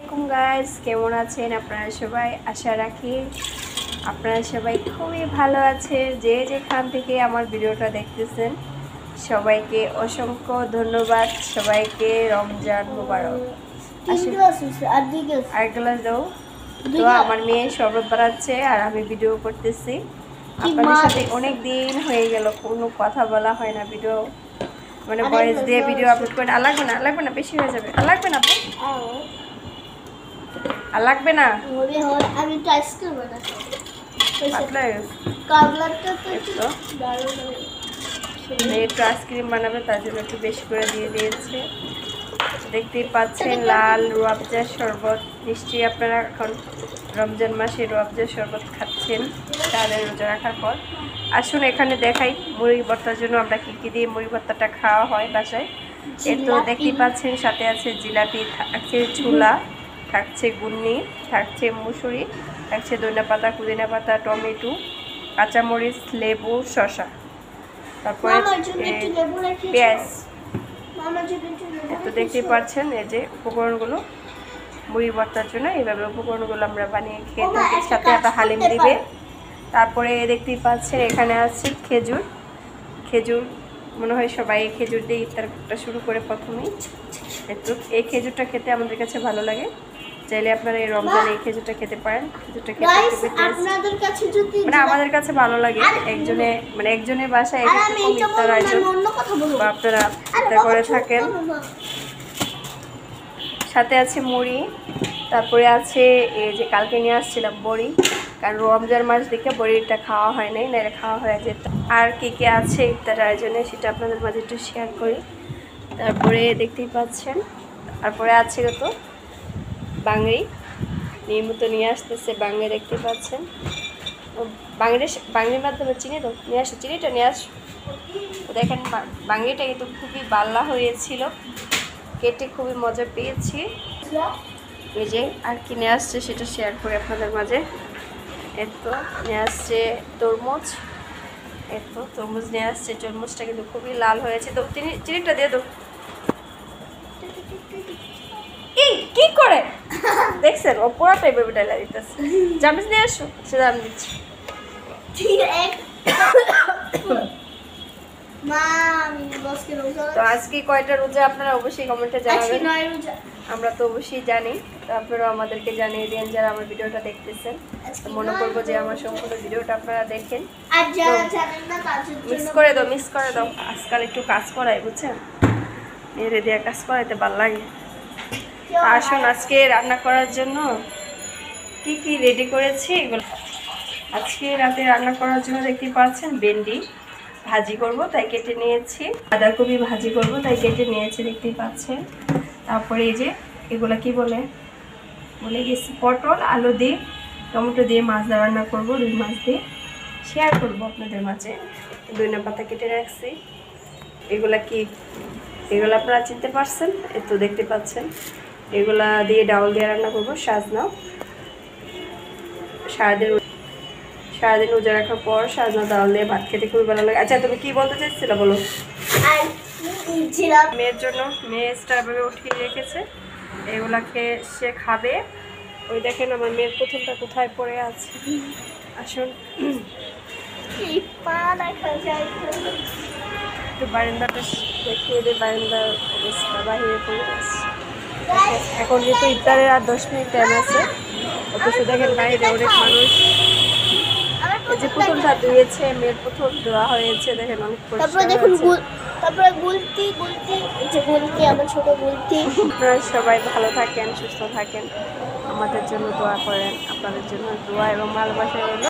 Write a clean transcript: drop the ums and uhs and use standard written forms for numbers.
আসসালামু গাইস, কেমন আছেন আপনারা সবাই? আশা রাখি আপনারা সবাই খুবই ভালো আছে। যে যেখান থেকে আমার ভিডিওটা দেখতেছেন সবাইকে অসংখ্য ধন্যবাদ। সবাইকে রমজান মুবারক। আর গ্লাস দাও। তো আমার মেয়ে শরবত বানাচ্ছে আর আমি ভিডিও করতেছি। আপনাদের সাথে অনেক দিন হয়ে গেল কোনো কথা বলা হয় না, ভিডিও মানে ভয়েস দিয়ে ভিডিও আপলোড করে। লাগবে না বেশি হয়ে যাবে। লাগবে না ভাই, আর লাগবে না। আমি তো আইসক্রিম বানাচ্ছি। একটু আইসক্রিম বানাবে, তার জন্য একটু বেশি করে দিয়ে দিয়েছে। দেখতেই পাচ্ছেন লাল রুয়াবজার শরবত। নিশ্চয়ই আপনারা এখন রমজান মাসে রুয়াবজার শরবত খাচ্ছেন তাদের রোজা রাখার পর। আসুন এখানে দেখাই মুড়ি ভর্তার জন্য আমরা কী কী দিয়ে মুড়ি ভর্তাটা খাওয়া হয় বাসায়। এর তো দেখতেই পাচ্ছেন, সাথে আছে জিলাপি, থাকছে ছোলা, থাকছে গুন্নি, থাকছে মুসুরি, থাকছে ধনেপাতা, পুদিনা পাতা, টমেটো, কাঁচামরিচ, লেবু, শসা, তারপরে পেঁয়াজ। তো দেখতেই পাচ্ছেন এই যে উপকরণগুলো মুড়ি ভর্তার জন্য। এইভাবে উপকরণগুলো আমরা বানিয়ে খেয়ে থাকি। সাথে একটা হালিম দিবে। তারপরে দেখতেই পাচ্ছেন এখানে আছে খেজুর। খেজুর মনে হয় সবাই খেজুর দিয়ে ইফতারটা শুরু করে প্রথমেই। একটু এই খেজুরটা খেতে আমাদের কাছে ভালো লাগে। চাইলে আপনারা এই রমজানে এই খেজুরটা খেতে পারেন। খেজুরটা খেতে মানে আমাদের কাছে ভালো লাগে। একজনের বাসায় ইফতার আয়োজন বা আপনারা ইফতার করে থাকেন। সাথে আছে মুড়ি, তারপরে আছে এই যে কালকে নিয়ে আসছিলাম বড়ি, কারণ রমজান মাস দেখে বড়িটা খাওয়া হয় নাই, নাহলে খাওয়া হয়ে যেত। আর কে আছে ইফতার আয়োজনে সেটা আপনাদের মাঝে একটু শেয়ার করি। তারপরে দেখতেই পাচ্ছেন, তারপরে আছে তো বাঙড়ি নিয়মিত নিয়ে আসতেছে। বাঙড়ি দেখতে পাচ্ছেন, বাঙড়ির মাধ্যমে চিনি তো নিয়ে আসো, চিনিটা নিয়ে আসো। দেখেন বাঙড়িটা কিন্তু খুবই বাল্লা হয়েছিল, কেটে খুবই মজা পেয়েছি। এই যে আর কি নিয়ে আসছে সেটা শেয়ার করি আপনাদের মাঝে। তো নিয়ে আসছে তরমুজ। তরমুজ নিয়ে আসছে। তরমুজটা কিন্তু খুবই লাল হয়েছে। তো চিনিটা দিয়ে দাও। কি করে দেখছেন, ও পুরোটাই বেবি ডালা দিতেছে। চামচ নিয়ে আসো, সেটা আমি দিচ্ছি। তো আজকে কয়টা রোজা আপনারা অবশ্যই কমেন্টে জানাবেন। আমরা তো অবশ্যই জানি, তো আপনারা আমাদেরকে জানিয়ে দিন যারা আমার ভিডিওটা দেখতেছেন। মনে করবো যে আমার সম্পূর্ণ ভিডিওটা আপনারা দেখেন। মিস করে দাও। আজকাল একটু কাজ করাই, বুঝছেন, মেরে দিয়ে কাজ করাইতে ভালো লাগে। আসুন আজকে রান্না করার জন্য কি কি রেডি করেছি এগুলো। আজকে রাতে রান্না করার জন্য দেখতে পাচ্ছেন ভেন্ডি ভাজি করব তাই কেটে নিয়েছি। বাঁধাকপি ভাজি করব তাই কেটে নিয়েছি, দেখতেই পাচ্ছেন। তারপরে এই যে এগুলা কি বলে গেছি, পটল আলু দিয়ে টমেটো দিয়ে মাছ দিয়ে রান্না করবো, রুই মাছ দিয়ে শেয়ার করব আপনাদের মাঝে। ধনিয়া পাতা কেটে রাখছি। এগুলা আপনারা চিনতে পারছেন, এই তো দেখতে পাচ্ছেন। এগুলা দিয়ে ডাউল দিয়ে রান্না করবো। সাজনা সারাদিন রোজা রাখার পর সাজনা ডাউল দিয়ে ভাত খেতে খুবই ভালো লাগে। আচ্ছা, তুমি কি বলতে চাইছিলে বলো? মেয়ের জন্য মেয়ে স্টারভাবে উঠিয়ে রেখেছে, এগুলাকে সে খাবে। ওই দেখেন আমার মেয়ের প্রথমটা কোথায় পড়ে আছে। আসুন একটু বারান্দাটা দেখিয়ে দেয়। বারান্দার অবস্থা বাহিরে পড়ে আছে। এখন যেহেতু ইফতারের আর 10 মিনিট টাইম আছে, অথচ দেখেন বাইরে অনেক মানুষ। এই যে পুতুলটা ধুয়েছে, মেয়ের পুতুল ধোয়া হয়েছে, দেখেন অনেক পরিষ্কার হয়েছে। তারপরে গুলতি এই যে গুলতি, আমার ছোট গুলতি। আপনারা সবাই ভালো থাকেন, সুস্থ থাকেন, আমাদের জন্য দোয়া করেন। আপনাদের জন্য দোয়া এবং ভালোবাসা রইল।